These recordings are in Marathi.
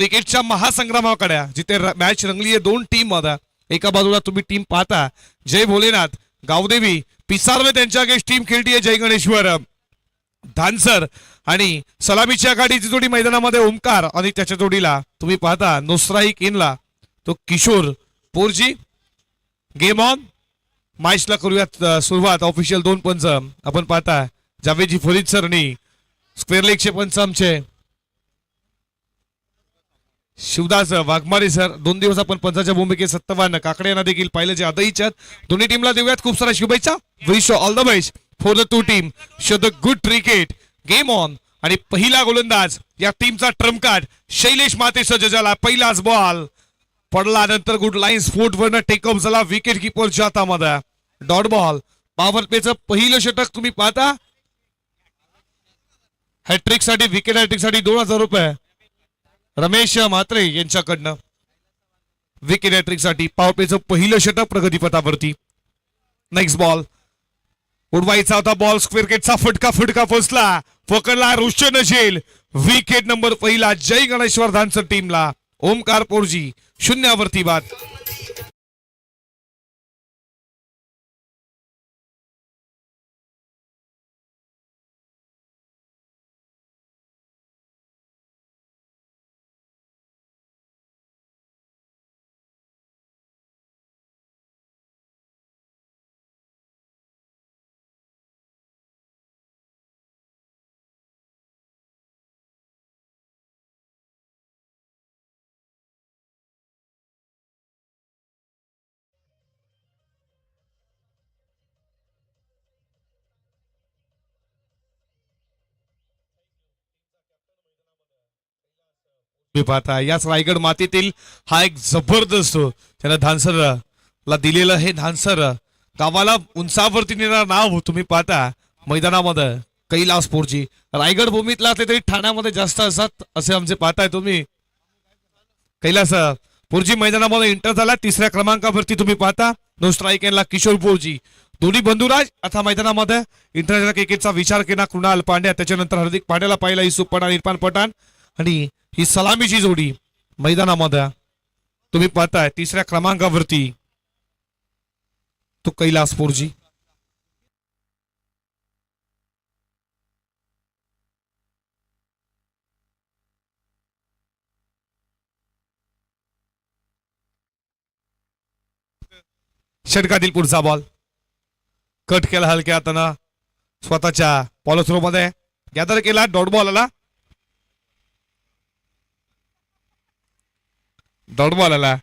क्रिकेटच्या महासंग्रामाकडे जिथे मॅच रंगली आहे दोन टीम मध्ये. एका बाजूला तुम्ही टीम पाहता जय भोलेनाथ गावदेवी पिसारवे त्यांच्या अगेन्स्ट टीम खेळतीये जय गणेश्वर धानसर आणि सलामीच्या गाडीची जोडी मैदानामध्ये ओमकार आणि त्याच्या जोडीला तुम्ही पाहता नुसराई किनला तो किशोर पोरजी. गेम ऑन मॅचला करूयात सुरुवात. ऑफिशियल 2 पंच आपण पाहता जावेदजी फरीद सर आणि स्क्वेअर लेगचे पंच आमचे शिवदास वाघमारे सर. 2 दिवस आपण पंचाच्या भूमिकेत सत्तवान काकडे यांना देखील पाहिलं जे आदईच्यात. दोन्ही टीमला देऊयात खूप साऱ्या शुभेच्छा. Wish all the best for the 2 team. Show the good cricket game on. आणि पहिला गोलंदाज या टीमचा ट्रम्प कार्ड शैलेश मातेचा जजाला. पहिलाच बॉल पडला नंतर गुड लाईन स्पोर्ट वरनं टेकअप झाला विकेट किपरच्या हातामध्ये. डॉट बॉल पॉवर प्लेचं पहिलं षटक तुम्ही पाहता. हॅट्रिक साठी विकेट हॅट्रिक साठी 2000 रुपये रमेश म्हात्रे यांच्याकडनं. विकेट हॅट्रिक साठी पॉवर प्लेचं पहिलं षटक प्रगतीपथावरती. नेक्स्ट बॉल उडवायचा होता बॉल स्क्वेअर गेटचा फटका फसला पकडला रोशन झेल. विकेट नंबर पहिला जय गणेश्वर धानसर टीमला. ओमकार पोरजी 0वरती बाद. पाहता याच रायगड मातीतील हा एक जबरदस्त त्याला धानसरला दिलेलं हे धानसर गावाला उंचावरती नेणारं नाव तुम्ही पाहता मैदानामध्ये कैलास पोरजी. रायगड भूमीतला असले तरी ठाण्यामध्ये जास्त असतात असे आमचे पाहताय तुम्ही. कैलास पोरजी मैदानामध्ये इंटर झाला 3ऱ्या क्रमांकावरती तुम्ही पाहता. नो स्ट्राईक यांना किशोर पोरजी. दोन्ही बंधुराज आता मैदानामध्ये इंटरनॅशनल क्रिकेटचा विचार केला कृणाल पांड्या. त्याच्यानंतर हार्दिक पांड्याला पाहिला युसुफ पठाण इरफान पठाण आणि ही सलामीची जोडी मैदानामध्ये तुम्ही पाहताय 3ऱ्या क्रमांकावरती तो कैलास पोरजी. षटकातील पुढचा बॉल कट केला हलक्या हाताना स्वतःच्या पॉलो थ्रो मध्ये गॅदर केला. डॉट बॉल आला. डॉट बॉल आला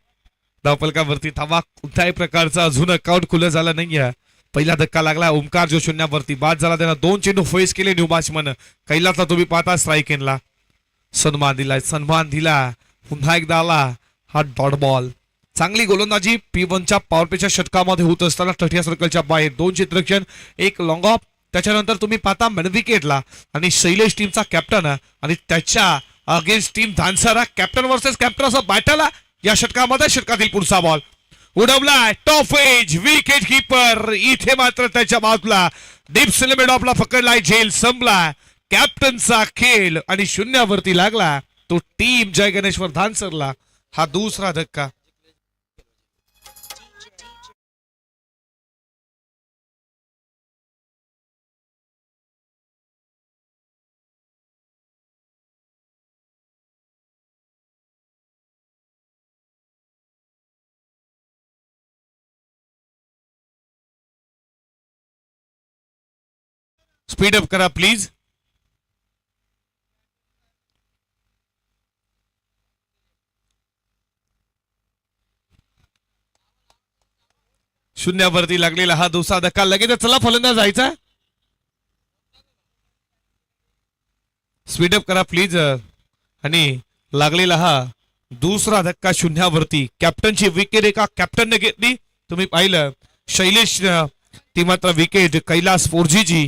धावफलकावरती. थांबा कुठल्याही प्रकारचा अजून अकाउंट खुलं झालं नाहीये. पहिला धक्का लागला ओमकार जो 0वरती बाद झाला. त्यानं 2 चेंडू फेस केले न्यू बॅट्समन कैलासला तुम्ही पाहता. स्ट्राईक एनला सन्मान दिला पुन्हा एकदा आला हा डॉट बॉल. चांगली गोलंदाजी P1च्या पॉवर प्लेच्या षटकामध्ये होत असताना 30 सर्कलच्या बाहेर 2 क्षेत्ररक्षण 1 लॉंग ऑफ. त्याच्यानंतर तुम्ही पाहता मिड विकेटला आणि शैलेश टीमचा कॅप्टन आणि त्याच्या अगेन्स्ट टीम धानसरा कॅप्टन वर्सेस कॅप्टन असं बॅटला या षटकामध्ये. षटकातील पुढचा बॉल उडवला टॉप एज विकेट कीपर. इथे मात्र त्याच्या बाजूला डीप सिलेमेड ऑफला पकडलाय झेल. संपला कॅप्टनचा खेळ आणि 0वरती लागला तो टीम जय गणेश्वर धानसरला. हा दुसरा धक्का. स्पीड अप करा प्लीज. शून्यावरती लागलेला हा दुसरा धक्का. लगेच चला फलंदाज जायचा. स्पीड अप करा प्लीज. आणि लागलेला हा दुसरा धक्का 0वरती. कॅप्टनची विकेट एका कॅप्टनने घेतली तुम्ही पाहिलं. शैलेश ती मात्र विकेट कैलास पोरजीची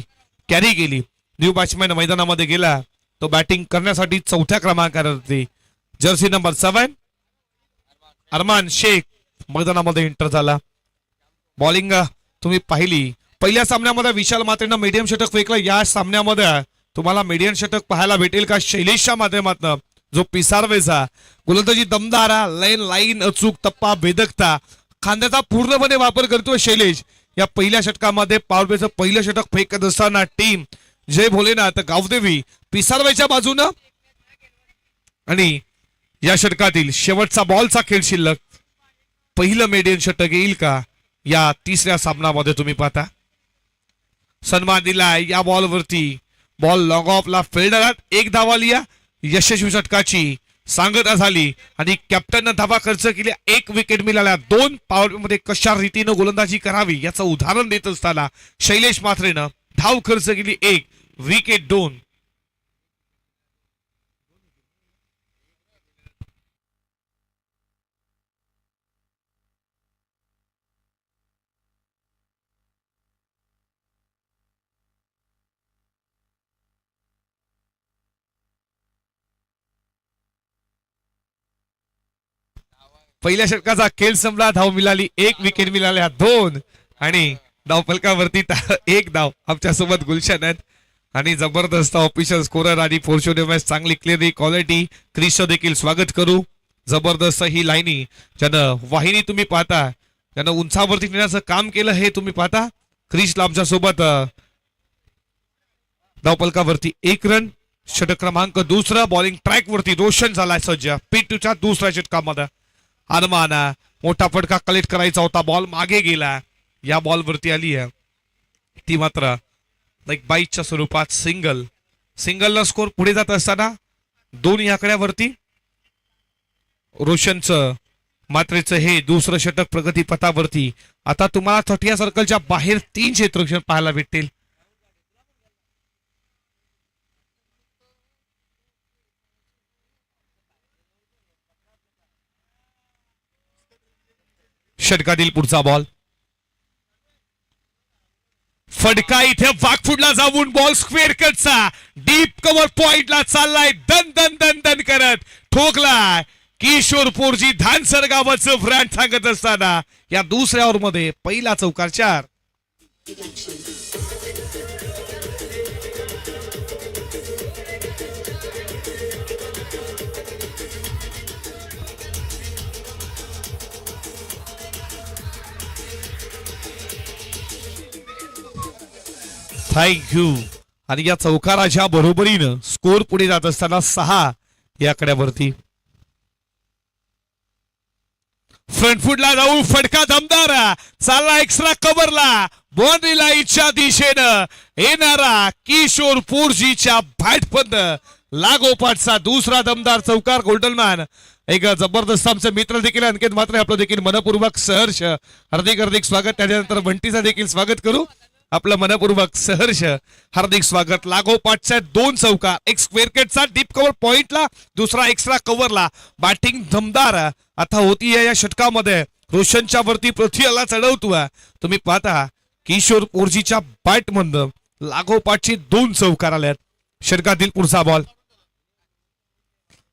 कॅरी केली. न्यू बॅट्समॅन मैदानामध्ये गेला तो बॅटिंग करण्यासाठी 4थ्या क्रमांकावरती जर्सी नंबर 7 अरमान शेख मैदानामध्ये एंटर झाला. बॉलिंग तुम्ही पाहिली. पहिल्या सामन्यामध्ये विशाल मात्रेनं मीडियम षटक फेकलं. या सामन्यामध्ये तुम्हाला मीडियम षटक पाहायला भेटेल का शैलेशच्या माध्यमातून जो पिसारवेचा गोलंदाजी दमदार, लाईन लाईन अचूक टप्पा भेदकता खांद्याचा पूर्णपणे वापर करतोय शैलेश. या पहिल्या षटकामध्ये पॉवर प्लेचं पहिलं षटक फेकत असताना टीम जय भोलेनाथ गावदेवी पिसारवेच्या बाजूनं. आणि या षटकातील शेवटचा बॉलचा खेळ शिल्लक पहिलं मेडियन षटक येईल का या तिसऱ्या सामनामध्ये तुम्ही पाहता. सन्मान दिलाय या बॉलवरती. बॉल लॉंग ऑफला फिल्डरात एक धाव आली. यशस्वी षटकाची सांगता झाली आणि कॅप्टननं धावा खर्च केली. एक विकेट मिळाल्या. 2 पॉवर मध्ये कशा रीतीनं गोलंदाजी करावी याचं उदाहरण देत असताना शैलेश मात्रेनं धाव खर्च केली 1 विकेट 2. पहिल्या षटकाचा खेळ संपला. धाव मिळाली 1 विकेट मिळाल्या 2 आणि धावफलकावरती 1 धाव. आमच्या सोबत गुलशन आहेत आणि जबरदस्त ऑफिशियल स्कोरर आणि फोर्च्युनर चांगली क्लिअर क्वालिटी क्रिसचं देखील स्वागत करू. जबरदस्त ही लाईनी ज्यानं वाहिनी तुम्ही पाहता ज्यानं उंचावरती नेण्याचं काम केलं हे तुम्ही पाहता. क्रिसला आमच्या सोबत धावफलकावरती 1 रन. षटक क्रमांक 2 बॉलिंग ट्रॅक वरती रोशन झालाय सज्ज. P2च्या दुसऱ्या षटकामध्ये हनुमान मोठा फटका कलेक्ट करायचा होता. बॉल मागे गेला. या बॉल वरती आली आहे ती मात्र एक बाईटच्या स्वरूपात सिंगलला स्कोर पुढे जात असताना 2 आकड्यावरती रोशनचं मात्रेचं हे दुसरं षटक प्रगतीपथावरती. आता तुम्हाला 30 सर्कलच्या बाहेर 3 क्षेत्ररक्षण पाहायला भेटतील. षटकातील पुढचा बॉल फटका इथे वाकफुडला जाऊन बॉल स्क्वेअर कटचा डीप कव्हर पॉइंटला चाललाय. दन दन दन दन करत ठोकलाय. किशोरपूरजी धानसर गावाचं ब्रँड सांगत असताना या दुसऱ्या ओव्हर मध्ये पहिला चौकार 4. थँक्यू. आणि या चौकाराच्या बरोबरीनं स्कोर पुढे जात असताना 6 या आकड्यावरती. फ्रंट फुटला जाऊन फटका दमदार चालला एक्स्ट्रा कव्हरला. बाउंड्री लाईनच्या दिशेनं येणारा किशोरपूरजीच्या बॅटबंद लागोपाठचा दुसरा दमदार चौकार. गोल्डनमॅन एक जबरदस्त आमचे मित्र देखील अंकित मात्र आपलं देखील मनपूर्वक सहर्ष हार्दिक स्वागत. त्याच्यानंतर बंटीचं देखील स्वागत करू. आपलं मनपूर्वक सहर्ष हार्दिक स्वागत. लागोपाठच्या 2 चौकार. एक स्क्वेअर केटचा डीप कव्हर पॉइंटला दुसरा एक्स्ट्रा कव्हरला. बॅटिंग दमदार आता होती या षटकामध्ये. रोशनच्या वरती पृथ्वीला चढवतो. तुम्ही पाहता किशोरपूरजीच्या बॅटमधून लागोपाठची 2 चौकार आल्यात. षटकातील पुढचा बॉल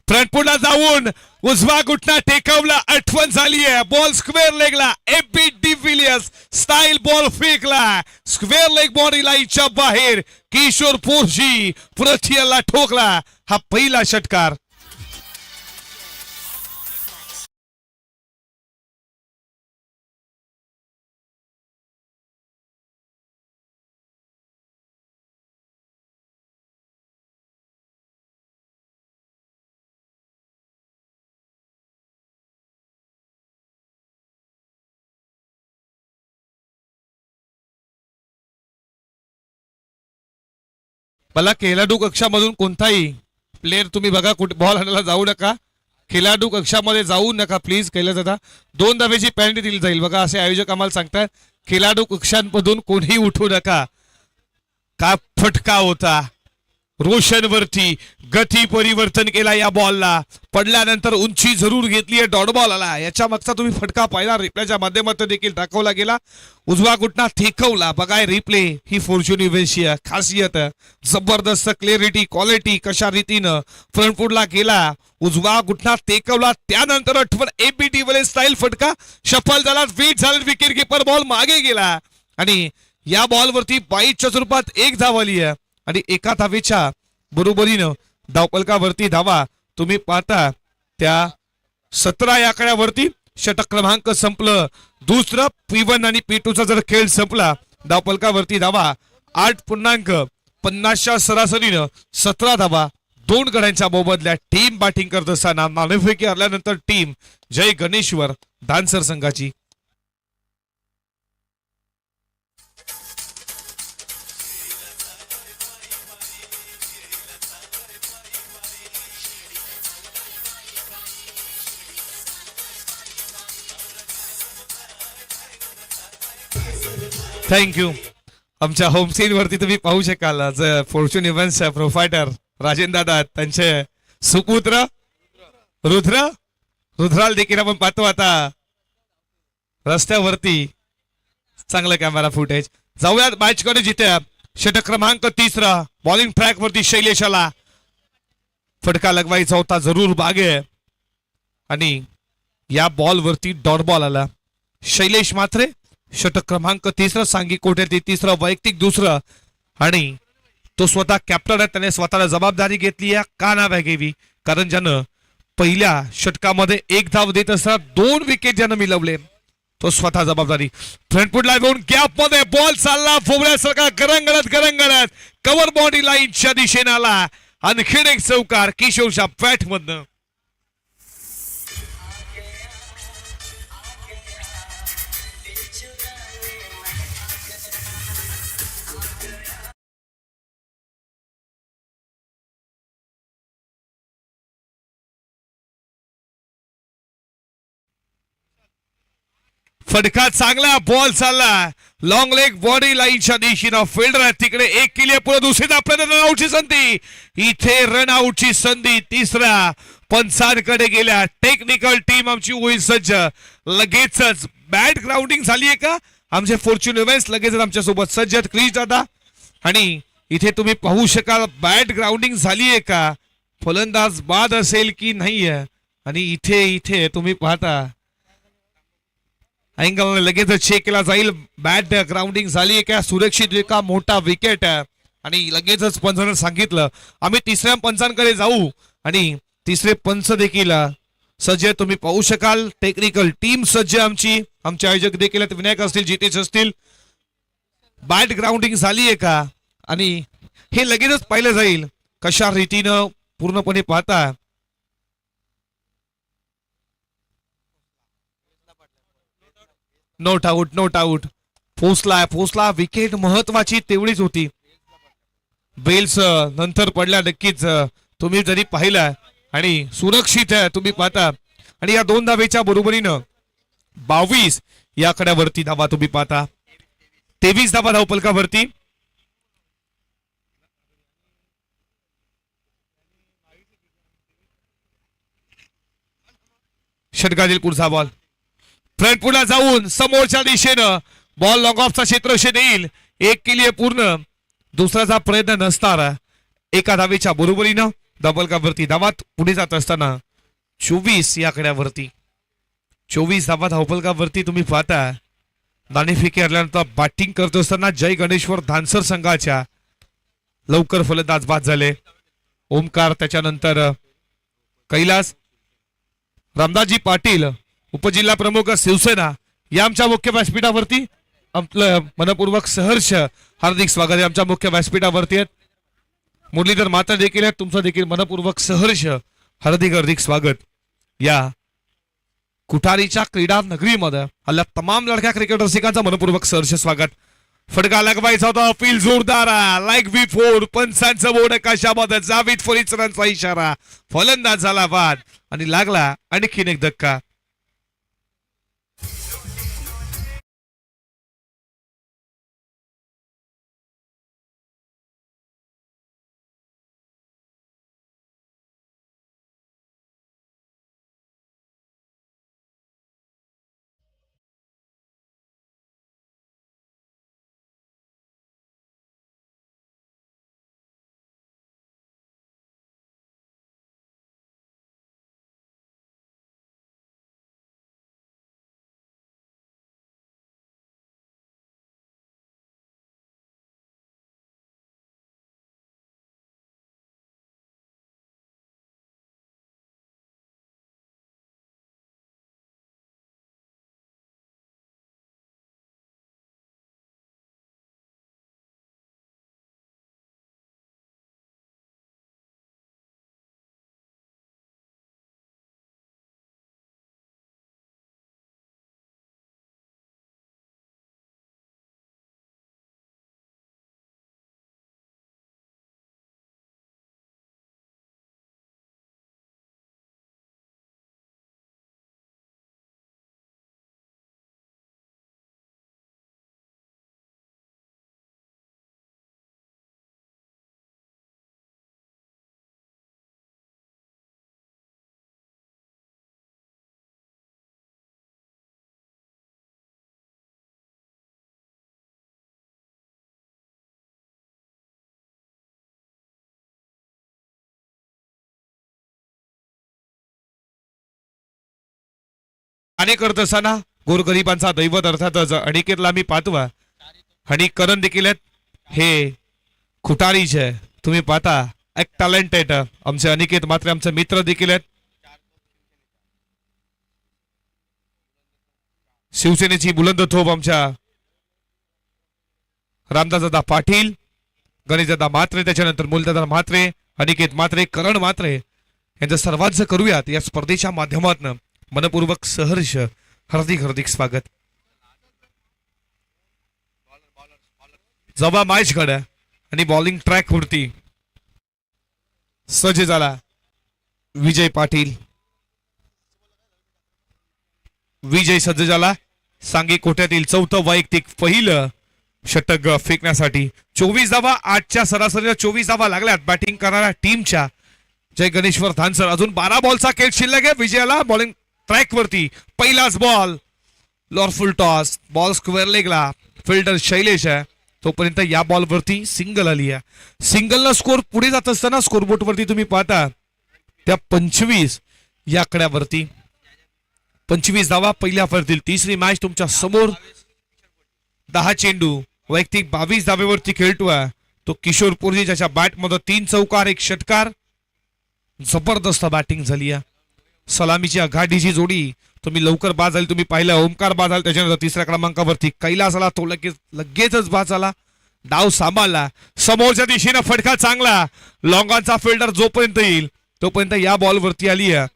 फ्रंटपुटला जाऊन उजवा गुटना टेकवला. आठवण झाली आहे. बॉल स्क्वेअर लेगला. एबी डिव्हिलियर्स स्टाईल बॉल फेकला. स्क्वेअर लेग बॉडी लाईनच्या बाहेर. किशोरपूरजी पृथ्वीला ठोकला. हा पहिला षटकार. मला खेळाडू कक्षामधून कोणताही प्लेअर तुम्ही बघा कुठे बॉल आणायला जाऊ नका. खेळाडू कक्षामध्ये जाऊ नका प्लीज. केलं जाता 2 धावेची पेनल्टी दिली जाईल बघा असे आयोजक आम्हाला सांगतात. खेळाडू कक्षांमधून कोणीही उठू नका. का फटका होता रोशनवरती. गती परिवर्तन केला या बॉलला. पडल्यानंतर उंची जरूर घेतली आहे. डॉट बॉल आला. याच्या मागचा तुम्ही फटका पाहिला. रिप्लेच्या माध्यमातून देखील दाखवला गेला. उजवा गुटना ठेकवला. बघाय रिप्ले ही फॉर्च्युनरची खासियत. जबरदस्त क्लिअरिटी क्वालिटी कशा रीतीनं फ्रंट फुटला गेला. उजवा गुटना टेकवला. त्यानंतर आठवण एबीटी वले स्टाईल फटका सफल झाला. वेट झाला. विकेट कीपर बॉल मागे गेला आणि या बॉलवरती 22च्या स्वरूपात 1 धाव आली आहे आणि एका धावेच्या बरोबरीनं धावफलकावरती धावा तुम्ही पाहता त्या 17 या आकड्यावरती षटक क्रमांक संपलं. दुसरं P1 आणि P2 चा जर खेळ संपला धावफलकावरती धावा 8.50च्या सरासरीनं 17 धावा 2 गड्यांच्या मोबदल्यात टीम बॅटिंग करत असताना नाणेफेकी हरल्यानंतर टीम जय गणेश्वर धानसर संघाची. थँक्यू. आमच्या होम स्क्रीन वरती तुम्ही पाहू शकाल फॉर्च्यून इव्हेंट्स प्रोफायटर राजेंद्र दादा त्यांचे सुपुत्र रुद्राल देखील आपण पाहतो आता रस्त्यावरती. चांगलं कॅमेरा फुटेज. जाऊयात मॅच कडे जिथे षटक क्रमांक 3 बॉलिंग ट्रॅक वरती शैलेशाला फटका लगवायचा होता जरूर बागे आणि या बॉल वरती डॉट बॉल आला. शैलेश मात्रे षटक क्रमांक 3 सांगी कोट्यातील 3 वैयक्तिक 2 आणि तो स्वतः कॅप्टन आहे. त्याने स्वतःला जबाबदारी घेतली आहे. का नाव घ्यावी कारण ज्यानं पहिल्या षटकामध्ये 1 धाव देत असताना 2 विकेट ज्यानं मिळवले तो स्वतः जबाबदारी. फ्रंट फुटला घेऊन गॅप मध्ये बॉल चालला फोबऱ्यासारखा गरंगळत कव्हर बॉडी लाईनच्या दिशेने आला. आणखीन एक चौकार किशोरच्या बॅट मधनं. फटका चांगला बॉल चालला लॉंग लेग बॉडी लाईनच्या दिशेनं फिल्डर आहे तिकडे 1 केली पुढे दुसरी आपल्याला रनआउटची संधी. इथे रनआउटची संधी तिसऱ्या पंचांकडे गेल्या. टेक्निकल टीम आमची होईल सज्ज. लगेचच बॅट ग्राउंडिंग झाली आहे का आमचे फॉर्च्यून इव्हेंट्स लगेचच आमच्या सोबत सज्ज क्रिश दादा. आणि इथे तुम्ही पाहू शकाल बॅट ग्राउंडिंग झाली आहे का फलंदाज बाद असेल की नाहीये. आणि इथे इथे तुम्ही पाहता अँगल लगेच चेक केला जाईल. बॅट ग्राउंडिंग झाली का सुरक्षित का मोठा विकेट आणि लगेचच पंचांना सांगितलं आम्ही तिसऱ्या पंचांकडे जाऊ आणि तिसरे पंच देखील सज्ज तुम्ही पाहू शकाल. टेक्निकल टीम सज्ज आमचे आयोजक देखील विनायक असतील जितेश असतील. बॅट ग्राउंडिंग झाली आहे का आणि हे लगेचच पाहिलं जाईल कशा रीतीनं पूर्णपणे पाहता. नोट आउट पोचला विकेट महत्वाची तेवढीच होती. बेल्स नंतर पडल्या नक्कीच तुम्ही जरी पाहिला आणि सुरक्षित आहे तुम्ही पाहता. आणि या 2 धावेच्या बरोबरीनं 22 या आकड्यावरती धावा तुम्ही पाहता. 23 धावा धावपलकावरती. षटकातील पुढचा बॉल फ्रंट पुढे जाऊन समोरच्या दिशेनं बॉल लॉंग ऑफचा क्षेत्रक्षेत्र येईल. 1 केली पूर्ण दुसऱ्याचा प्रयत्न नसणार. एका धावेच्या बरोबरीनं धावपलकावरती धावात पुढे जात असताना 24 या आकड्यावरती 24 धावा धावपलकावरती तुम्ही पाहता. नाणेफेकी हरल्यानंतर बॅटिंग करत असताना जय गणेश्वर धानसर संघाच्या लवकर फलंदाज बाद झाले. ओमकार त्याच्यानंतर कैलास रामदासजी पाटील उपजिल्हा प्रमुख शिवसेना या आमच्या मुख्य व्यासपीठावरती आपलं मनपूर्वक सहर्ष हार्दिक स्वागत आहे. आमच्या मुख्य व्यासपीठावरती आहेत मुरलीधर माता देखील आहेत. तुमचं देखील मनपूर्वक सहर्ष हार्दिक स्वागत. या कुठारीच्या क्रीडा नगरीमध्ये आल्या तमाम लढक्या क्रिकेट रसिकांचा मनपूर्वक सहर्ष स्वागत. फटका लगवायचा होता अपील जोरदार लाईक बिफोर पंचांचं बोर्ड कशामध्ये जावीद फरीचरांचा इशारा फलंदाज झाला बाद आणि लागला आणखीन एक धक्का. आणि करत असताना गोरगरिबांचा दैवत अर्थातच अनिकेतला मी पाहतो आणि करण देखील आहेत हे खुटारीचे तुम्ही पाहता एक टॅलेंटेड आमचे अनिकेत मात्र आमचे मित्र देखील आहेत शिवसेनेची बुलंद थोप आमच्या रामदासदादा पाटील गणेशदादा मात्रे त्याच्यानंतर मुलदादा मात्रे अनिकेत मात्रे करण मात्रे यांचं सर्वांचं करूयात या स्पर्धेच्या माध्यमातून मनपूर्वक सहर्ष हार्दिक हार्दिक स्वागत जबा मॅच घड्या आणि बॉलिंग ट्रॅक वरती सज्ज झाला विजय पाटील विजय सज्ज झाला सांगी कोट्यातील चौथं वैयक्तिक पहिलं षटक फेकण्यासाठी 24 धावा 8च्या सरासरीला 24 धावा लागल्यात बॅटिंग करणाऱ्या टीमच्या जय गणेश्वर धानसर अजून 12 बॉलचा खेळ शिल्लक आहे विजयाला बॉलिंग ट्रॅक वरती पहिलाच बॉल लॉरफुल टॉस बॉल स्क्वेअर लेगला फिल्डर शैलेश आहे तोपर्यंत या बॉल वरती सिंगल आली आहे सिंगलला स्कोर पुढे जात असताना स्कोरबोर्ड वरती तुम्ही पाहता त्या 25 या आकड्यावरती 25 धावा पहिल्या फरतील तिसरी मॅच तुमच्या समोर 10 चेंडू वैयक्तिक 22 धावेवरती खेळतोय तो किशोर पोरजी ज्याच्या बॅट मध्ये 3 चौकार 1 षटकार जबरदस्त बॅटिंग झाली आहे सलामीची आघाडीची जोडी तुम्ही लवकर बाद झाली तुम्ही पाहिलं ओमकार बाद झाला त्याच्यानंतर तिसऱ्या क्रमांकावरती कैलास आला तो लगेचच बाद झाला डाव सांभाळला समोरच्या दिशेने फटका चांगला लॉंगांचा फिल्डर जोपर्यंत येईल तोपर्यंत या बॉल वरती आली आहे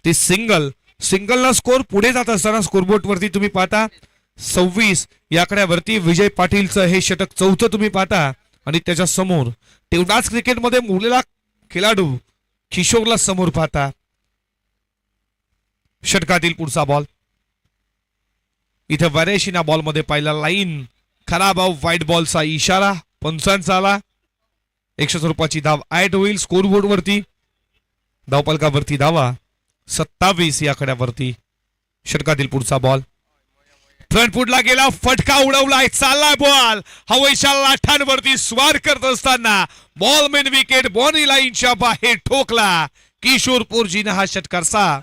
ती सिंगलला स्कोर पुढे जात असताना स्कोरबोर्ड वरती तुम्ही पाहता 26 या आकड्यावरती विजय पाटीलचं हे षटक चौथं तुम्ही पाहता आणि त्याच्या समोर तेवढाच क्रिकेटमध्ये मुरलेला खेळाडू किशोरला समोर पाहता षटकातील पुढचा बॉल इथे वरेशीना बॉल मध्ये पाहिला लाईन खराब व्हाईट बॉलचा इशारा पंचांचा आला 100 स्वरूपाची धाव ऍड होईल स्कोरबोर्ड वरती धावपलकावरती धावा 27 या आकड्यावरती षटकातील पुढचा बॉल फ्रंट फुटला गेला फटका उडवलाय चालला बॉल हवेच्या लाठांवरती स्वार करत असताना बॉल मेन विकेट बॉनी लाईनच्या बाहेर ठोकला किशोर पोरजीने हा षटकार सा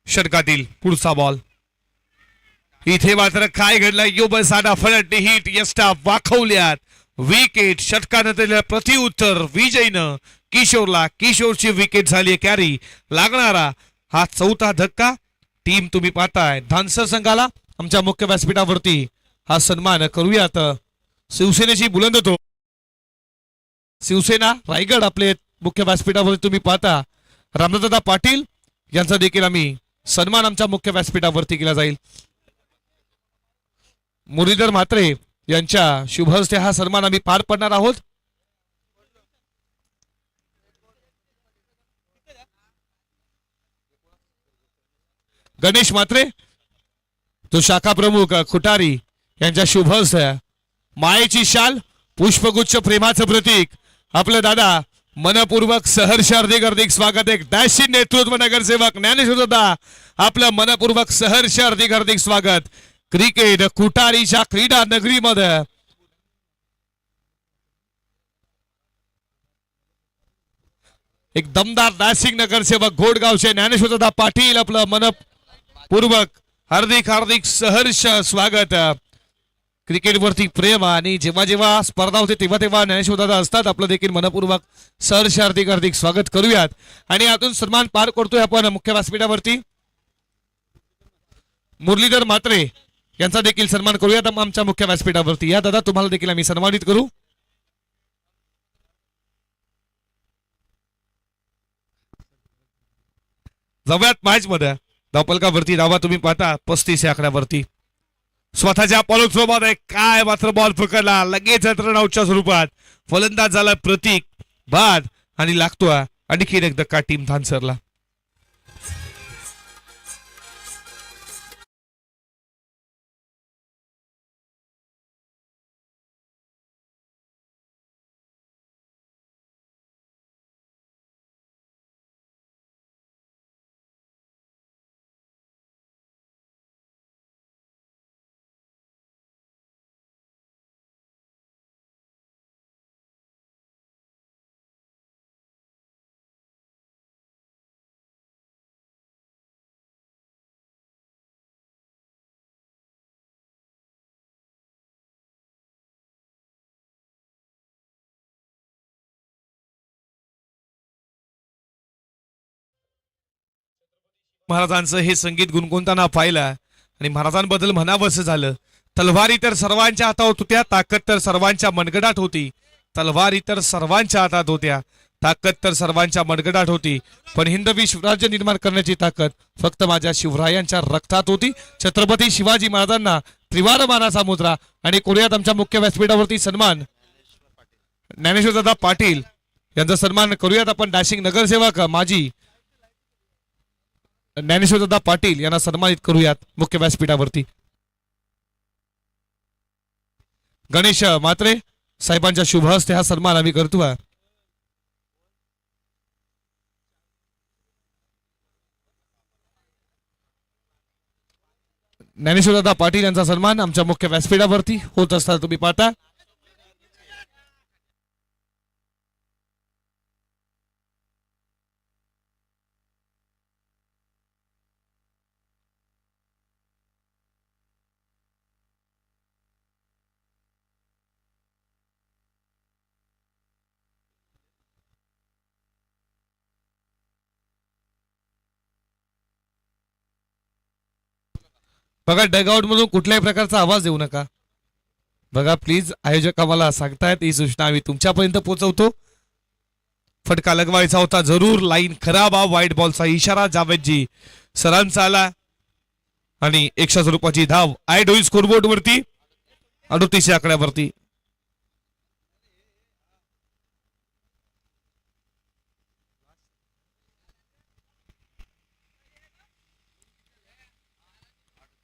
षटकातील पुढचा बॉल इथे मात्र काय घडलं युबसाना फलटणी हिट यष्टा वाखवल्यात विकेट षटकानंतर प्रतिउत्तर विजयनं किशोरची विकेट झाली कॅरी लागणारा हा चौथा धक्का टीम तुम्ही पाहताय धानसर संघाला आमच्या मुख्य व्यासपीठावरती हा सन्मान करूयात शिवसेनेची बुलंद तो शिवसेना रायगड आपले मुख्य व्यासपीठावरती तुम्ही पाहता रामदादा पाटील यांचा देखील आम्ही सन्मान आमच्या मुख्य व्यासपीठावरती केला जाईल मुरलीधर म्हात्रे यांच्या शुभ हस्ते हा सन्मान आम्ही पार पडणार आहोत गणेश म्हात्रे तो शाखा प्रमुख खुटारी यांच्या शुभ हस्ते मायेची शाल पुष्पगुच्छ प्रेमाचं प्रतीक आपलं दादा मनपूर्वक सहर्ष हार्दिक स्वागत एक डॅशी नेतृत्व नगरसेवक ज्ञानेश्वर दादा आपलं मनपूर्वक सहर्ष हार्दिक स्वागत क्रिकेट कुटारीच्या क्रीडा नगरीमध्ये एक दमदार डॅशिंग नगरसेवक घोडगावचे ज्ञानेश्वर दादा पाटील आपलं मनपूर्वक हार्दिक सहर्ष स्वागत क्रिकेट वरती प्रेम आणि जेव्हा जेव्हा स्पर्धा होते तेव्हा तेव्हा ज्ञानेश्वर दादा असतात आपलं देखील मनपूर्वक सहर्ष हार्दिक स्वागत करूयात आणि यातून सन्मान पार करतोय आपण मुख्य व्यासपीठावरती मुरलीधर म्हात्रे यांचा देखील सन्मान करूयात आमच्या मुख्य व्यासपीठावरती या दादा तुम्हाला देखील आम्ही सन्मानित करू जाऊयात मॅच मध्ये धावपलकावरती धावा तुम्ही पाहता 35 या आकड्यावरती स्वतःच्या पॉलोथ्रोमध्ये काय मात्र बॉल पकडला लगेच रनआउटच्या स्वरूपात फलंदाज झाला प्रतीक बाद आणि लागतो आणखी एक धक्का टीम धानसरला. महाराजांचं हे संगीत गुणगुणताना पाहिलं आणि महाराजांबद्दल म्हणावंसं झालं. तलवारी तर सर्वांच्या हातात होत्या, ताकद तर सर्वांच्या मनगटात होती. तलवारी तर सर्वांच्या हातात होत्या, ताकद तर सर्वांच्या मनगटात होती, पण हिंदवी स्वराज्य निर्माण करण्याची ताकद फक्त माझ्या शिवरायांच्या रक्तात होती. छत्रपती शिवाजी महाराजांना त्रिवार मानाचा मुद्रा आणि करूयात आमच्या मुख्य व्यासपीठावरती सन्मान. ज्ञानेश्वरदादा पाटील यांचा सन्मान करूयात आपण. डॅशिंग नगरसेवक माजी ज्ञानेश्वरदादा पाटील यांना सन्मानित करूयात मुख्य व्यासपीठावरती. गणेश मात्रे साहेबांच्या शुभ हस्ते हा सन्मान आम्ही करतो. ज्ञानेश्वरदादा पाटील यांचा सन्मान आमच्या मुख्य व्यासपीठावरती होत असताना तुम्ही पाहता. बघा, डगआउट मधून कुठल्याही प्रकारचा आवाज देऊ नका. बघा प्लीज, आयोजक आम्हाला सांगतायत, ही सूचना आम्ही तुमच्यापर्यंत पोहोचवतो. फटका लगवायचा होता जरूर, लाईन खराब. व्हाईट बॉलचा इशारा जावेदजी सरांचा आला आणि 100 स्वरूपाची धाव आय डोई स्कोरबोर्ड वरती 38 आकड्यावरती.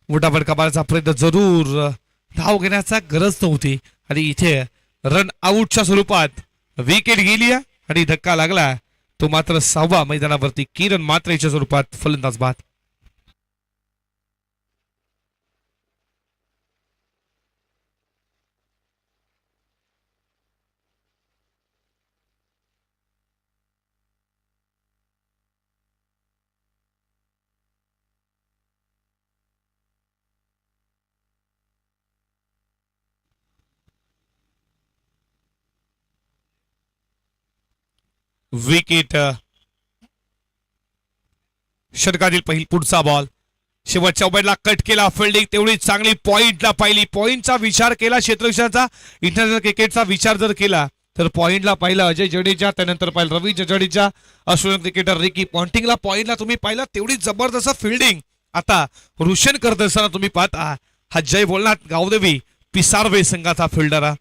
मोठा फटका मारण्याचा प्रयत्न जरूर, धाव घेण्याचा गरज नव्हती आणि इथे रन आउटच्या स्वरूपात विकेट गेली आणि धक्का लागला तो मात्र 6वा मैदानावरती. किरण मात्रेच्या स्वरूपात फलंदाज बाद. विकेट. षटकातील पहिली पुढचा बॉल शेवटच्या ओव्हरला कट केला. फिल्डिंग तेवढी चांगली, पॉइंटला पाहिली. पॉइंटचा विचार केला क्षेत्ररक्षणाचा, इंटरनॅशनल क्रिकेटचा विचार जर केला तर पॉइंटला पाहिलं अजय जडेजा, त्यानंतर पाहिलं रवी जडेजा, ऑस्ट्रेलियन क्रिकेटर रिकी पॉन्टिंगला पॉइंटला तुम्ही पाहिलं. तेवढी जबरदस्त फिल्डिंग आता रुशन करत असताना तुम्ही पाहता हा जय बोलनाथ गावदेवी पिसारवे संघाचा फिल्डर.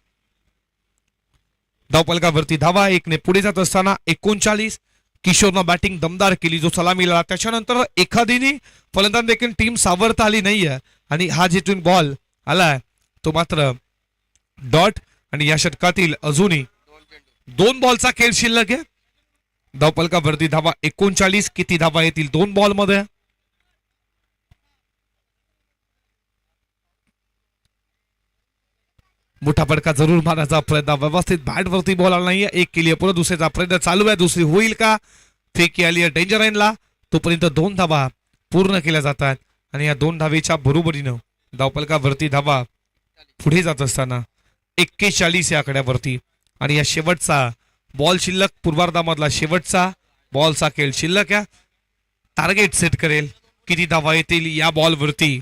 धावपलकावरती धावा 1 पुढे जात असताना 39. किशोरनं बॅटिंग दमदार केली, जो सलामीला. त्याच्यानंतर एखादीने फलंदाज देखील टीम सावरता आली नाहीये आणि हा जिथून बॉल आलाय तो मात्र डॉट. आणि या षटकातील अजूनही 2 बॉलचा खेळ शिल्लक आहे. धावपलकावरती धावा 39. किती धावा येतील 2 बॉल मध्ये? मोठा फटका जरूर मारण्याचा प्रयत्न, व्यवस्थित बॅट वरती बॉल आला नाहीये. 1 केली पुढे, दुसऱ्याचा प्रयत्न चालू आहे, दुसरी होईल का? फेकी आली आहे डेंजर लाईनला. तोपर्यंत 2 धावा पूर्ण केल्या जातात आणि या 2 धावेच्या बरोबरीनं धावपलकावरती धावा पुढे जात असताना 41 या आकड्यावरती. आणि या शेवटचा बॉल शिल्लक, पूर्वार्धामधला शेवटचा बॉलचा खेळ शिल्लक आहे. टार्गेट सेट करेल, किती धावा येतील या बॉलवरती.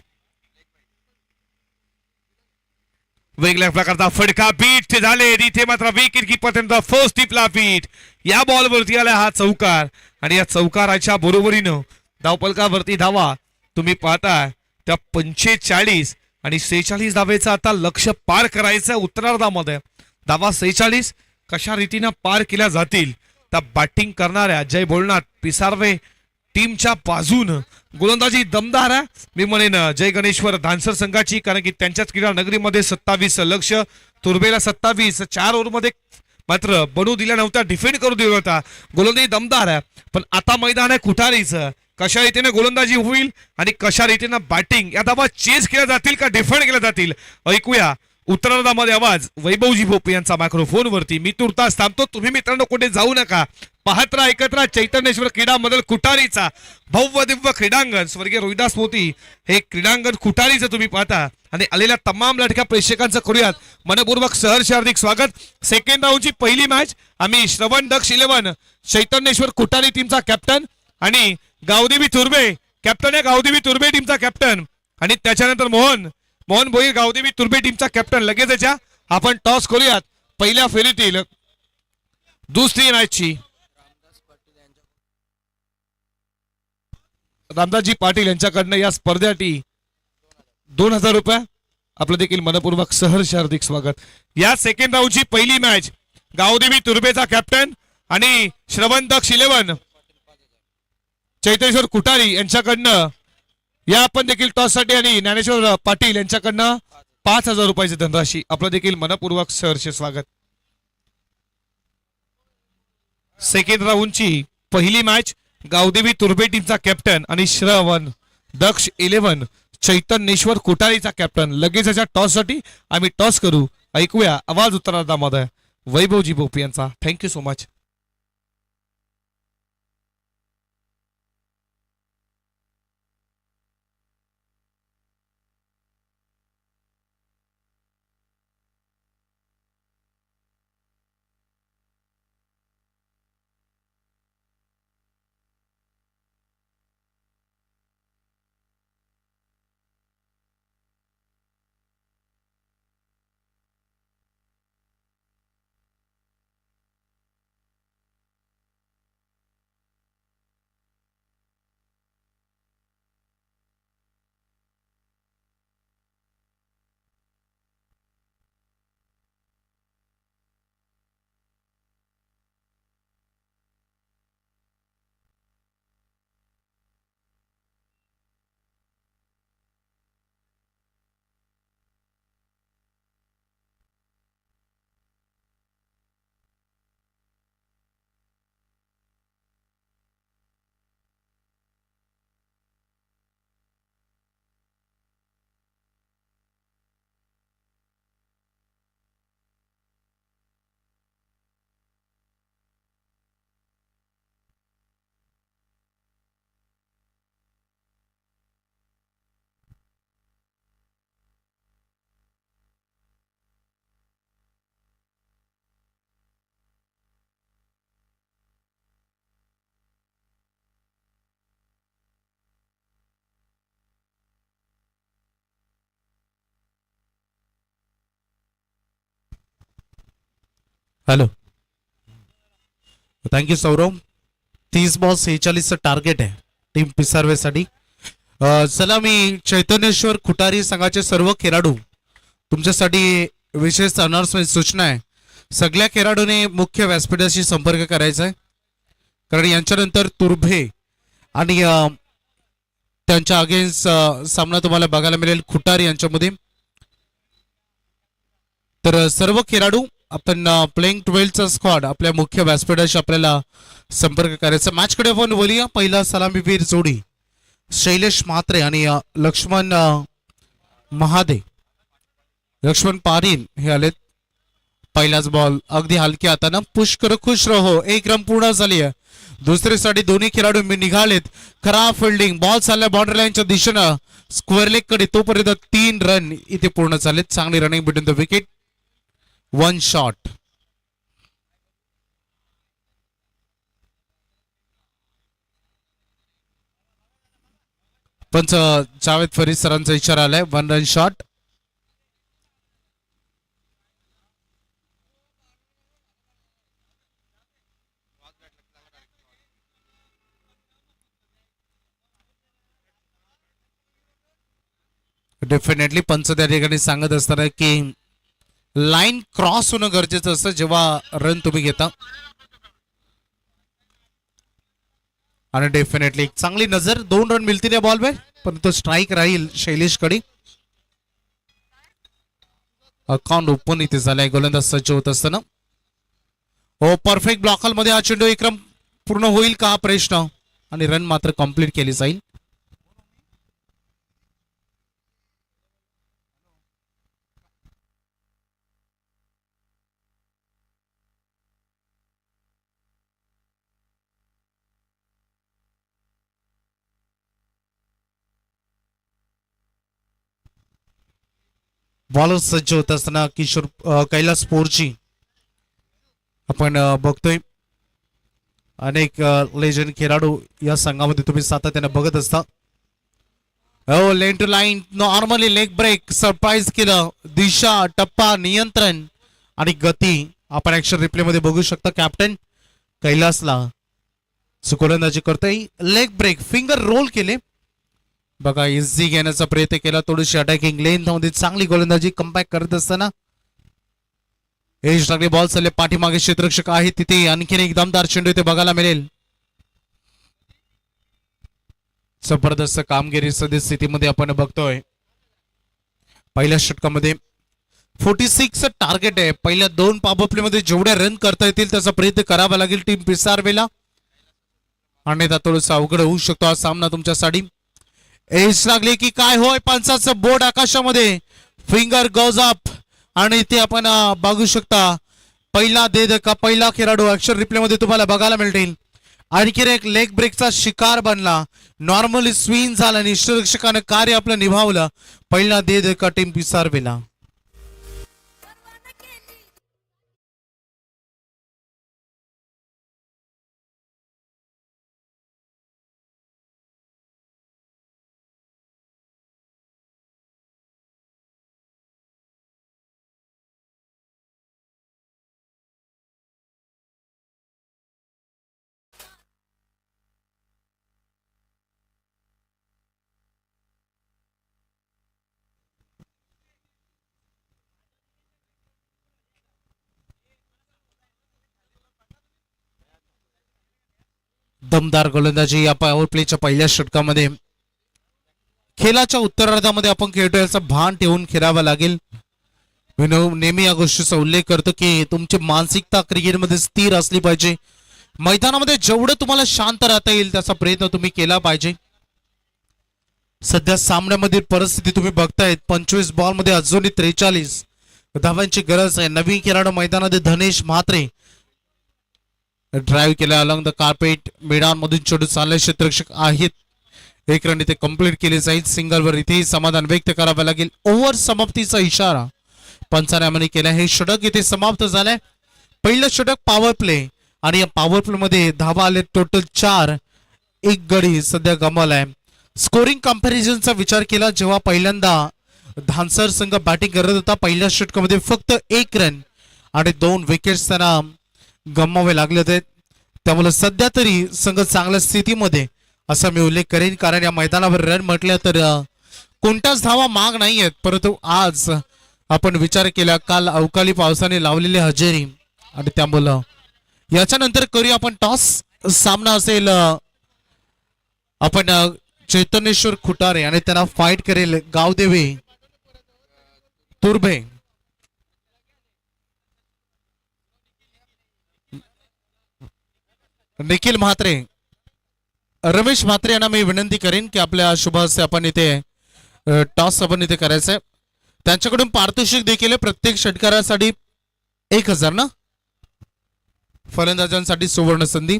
वेगळ्या प्रकारचा फटका, बीट झाले इथे मात्र विकेट कीपर फर्स्ट टिपला बीट. या बॉलवरती आला हा चौकार आणि या चौकाराच्या बरोबरीनं धावपलकावरती धावा तुम्ही पाहता त्या 45 आणि 46 धावेचा आता लक्ष पार करायचं उत्तरार्धामध्ये. धावा 46 कशा रीतीनं पार केल्या जातील त्या बॅटिंग करणाऱ्या जय बोलणार पिसारवे टीमच्या बाजून गोलंदाजी दमदार आहे. मी म्हणेन जय गणेश्वर धानसर संघाची, कारण की त्यांच्याच क्रीडा नगरीमध्ये 27 लक्ष, तुर्बेला 27, 4 ओव्हरमध्ये मात्र बनू दिल्या नव्हत्या, डिफेंड करू दिला होता. गोलंदाजी दमदार आहे, पण आता मैदान आहे कुठारीचं. कशा रीतीने गोलंदाजी होईल आणि कशा रीतीने बॅटिंग या धावा चेस केल्या जातील का डिफेंड केल्या जातील, ऐकूया उत्तरार्धामध्ये आवाज वैभवजी भोपे यांचा मायक्रोफोन वरती. मी तुर्तास थांबतो, तुम्ही मित्रांनो कुठे जाऊ नका. पाहत राहा, ऐकत राहा चैतन्येश्वर क्रीडा मदल कुठारीचा भव्य दिव्य क्रीडांगण, स्वर्गीय रोहिदास मोती हे क्रीडांगण कुठारीचं तुम्ही पाहता. आणि आलेल्या तमाम लढक्या प्रेक्षकांचं करूयात मनपूर्वक सहर्ष हार्दिक स्वागत. सेकंड राऊंडची पहिली मॅच आम्ही श्रवण दक्ष 11 चैतन्येश्वर कुठारी टीमचा कॅप्टन आणि गावदेवी तुर्बे कॅप्टन आहे, गावदेवी तुर्बे टीमचा कॅप्टन, आणि त्याच्यानंतर मोहन भोईर गावदेवी तुर्बे टीमचा कॅप्टन. लगेच आपण टॉस करूयात पहिल्या फेरीतील दुसरी मॅचची. रामदासजी पाटील यांच्याकडनं या स्पर्धेसाठी 2000 रुपये आपलं देखील मनपूर्वक सहर्ष हार्दिक स्वागत. या सेकंड राऊंडची पहिली मॅच गावदेवी तुर्बेचा कॅप्टन आणि श्रवण दक्ष 11 चैतेश्वर कुठारी यांच्याकडनं या आपण देखील टॉस साठी आणि ज्ञानेश्वर पाटील यांच्याकडनं 5000 रुपयाची धनराशी आपलं देखील मनपूर्वक सहर्ष स्वागत. सेकंड राऊंडची पहिली मॅच गावदेवी तुर्बे टीमचा कॅप्टन आणि श्रवण दक्ष 11 चैतन्येश्वर कुठारीचा कॅप्टन. लगेच याच्या टॉस साठी आम्ही टॉस करू. ऐकूया आवाज उत्तरार्धामध्ये वैभवजी भोपे यांचा. Thank you so much. Hello, thank you Saurabh. 30 ball 46चं टार्गेट आहे टीम पिसारवेसाठी. चला, मी चैतन्येश्वर कुठारी संघाचे सर्व खेळाडू तुमच्यासाठी विशेष अनाउन्समेंट सूचना आहे. सगळ्या खेळाडूने मुख्य व्यासपीठाशी संपर्क करायचा आहे, कारण यांच्यानंतर तुर्भे आणि त्यांच्या अगेन्स्ट सामना तुम्हाला बघायला मिळेल कुठारी यांच्यामध्ये. तर सर्व खेळाडू आपण प्लेइंग 12चा स्क्वॉड आपल्या मुख्य व्यासपीठाशी आपल्याला संपर्क करायचा. मॅचकडे आपण बोलूया. पहिला सलामीवीर जोडी शैलेश म्हात्रे आणि लक्ष्मण महादे, लक्ष्मण पारीन हे आलेत. पहिलाच बॉल अगदी हलक्या हातानं पुश कर खुश रहो. 1 रन पूर्ण झाली आहे. दुसरीसाठी दोन्ही खेळाडू निघालेत. खराब फिल्डिंग, बॉल चालल्या बाउंड्री लाईनच्या दिशेनं स्क्वेअर लेग कडे. तोपर्यंत 3 रन इथे पूर्ण झालेत. चांगली running between the wicket. 1 shot. पंच जावेद फरीद सरांचा इशारा आलाय. 1 रन शॉट. डेफिनेटली पंच त्या ठिकाणी सांगत असताना की लाईन क्रॉस होणं गरजेचं असतं जेव्हा रन तुम्ही घेता. आणि डेफिनेटली एक चांगली नजर, 2 रन मिळतील या बॉलवर, परंतु स्ट्राईक राहील शैलेशकडे. अकाउंट ओपन इथे झालाय गोलंदाज सज्ज होत असताना. हो, परफेक्ट ब्लॉकल मध्ये हा चेंडू विक्रम पूर्ण होईल का हा प्रश्न, आणि रन मात्र कम्प्लीट केली जाईल. बॉलर सज्ज होत असताना किशोर कैलास पोरची आपण बघतोय. अनेक लेजंड खेळाडू या संघामध्ये तुम्ही सातत्याने बघत असता. हो, लेन to line normally leg break, surprise केलं, दिशा, टप्पा, नियंत्रण आणि गती आपण ऍक्शन रिप्ले मध्ये बघू शकता. कॅप्टन कैलासला गोलंदाजी करतोय, लेग ब्रेक, फिंगर रोल केले बघा, इझी घेण्याचा प्रयत्न केला, थोडीशी अटॅकिंग लेंथ मध्ये चांगली गोलंदाजी कम्बॅक करत असताना एज टाकले, बॉल चालले पाठीमागे, क्षेत्ररक्षक आहे तिथे, आणखीन एक दमदार चेंडू इथे बघायला मिळेल. जबरदस्त कामगिरी सध्या स्थितीमध्ये आपण बघतोय. पहिल्या षटकामध्ये 46 टार्गेट आहे. पहिल्या 2 पॉवर मध्ये जेवढ्या रन करता येतील त्याचा प्रयत्न करावा लागेल टीम पिसारवेला, अन्यथा थोडंसं अवघड होऊ शकतो हा सामना तुमच्यासाठी. एज लागले की काय होय, पंचाचं बोर्ड आकाशामध्ये, फिंगर गोज अप, आणि ते आपण बघू शकता. पहिला का पहिला खेळाडू अक्षर रिप्ले मध्ये तुम्हाला बघायला मिळतील. आणखी एक लेग ब्रेकचा शिकार बनला, नॉर्मली स्विंग झाला आणि क्षेत्ररक्षकाने कार्य आपलं निभावलं. पहिला का टीम पिसारवेला. दमदार गोलंदाजी या पॉवर प्लेच्या पहिल्या षटकामध्ये. खेळाच्या उत्तरार्धामध्ये आपण खेळतोय याचा भान ठेवून खेळावं लागेल. मी नेहमी या गोष्टीचा उल्लेख करतो की तुमची मानसिकता क्रिकेटमध्ये स्थिर असली पाहिजे. मैदानामध्ये जेवढं तुम्हाला शांत राहता येईल त्याचा प्रयत्न तुम्ही केला पाहिजे. सध्या सामन्यामधील परिस्थिती तुम्ही बघतायत, 25 बॉल मध्ये अजूनही 43 धावांची गरज आहे. नवीन खेळाडू मैदानामध्ये धनेश म्हात्रे ड्राईव्ह केला अलॉंग द कार्पेट, मैदान मधून चेंडू चालले, क्षेत्ररक्षक आहेत, एक रन इथे कंप्लीट केले जाईल. सिंगलवर इथेही समाधान व्यक्त करावं लागेल. ओव्हर समाप्तीचा इशारा पंचाने केला. हे षटक इथे समाप्त झालंय. पहिलं षटक पॉवर प्ले, आणि या पॉवर प्ले मध्ये धावा आले टोटल 4, एक गडी सध्या गमावलाय. स्कोरिंग कंपॅरिझनचा विचार केला जेव्हा पहिल्यांदा धानसर संघ बॅटिंग करत होता, पहिल्या षटकामध्ये फक्त 1 रन आणि 2 विकेट्स त्यांना गमवावे लागले होते. त्यामुळे सध्या तरी संघ चांगल्या स्थितीमध्ये असा मी उल्लेख करेन, कारण या मैदानावर रन म्हटलं तर कोणत्याच धावा माग नाही आहेत. परंतु आज आपण विचार केला, काल अवकाळी पावसाने लावलेली हजेरी, आणि त्यामुळं याच्यानंतर करूया आपण टॉस. सामना असेल आपण चैतन्येश्वर खुटारे आणि त्यांना फाईट करेल गावदेवी तुर्भे. निखिल म्हात्रे, रमेश म्हात्रे यांना मी विनंती करेन की आपल्या शुभ हस्ते आपण इथे टॉस आपण इथे करायचंय. त्यांच्याकडून पारितोषिक देखील प्रत्येक षटकारासाठी 1000 ना, फलंदाजांसाठी सुवर्ण संधी.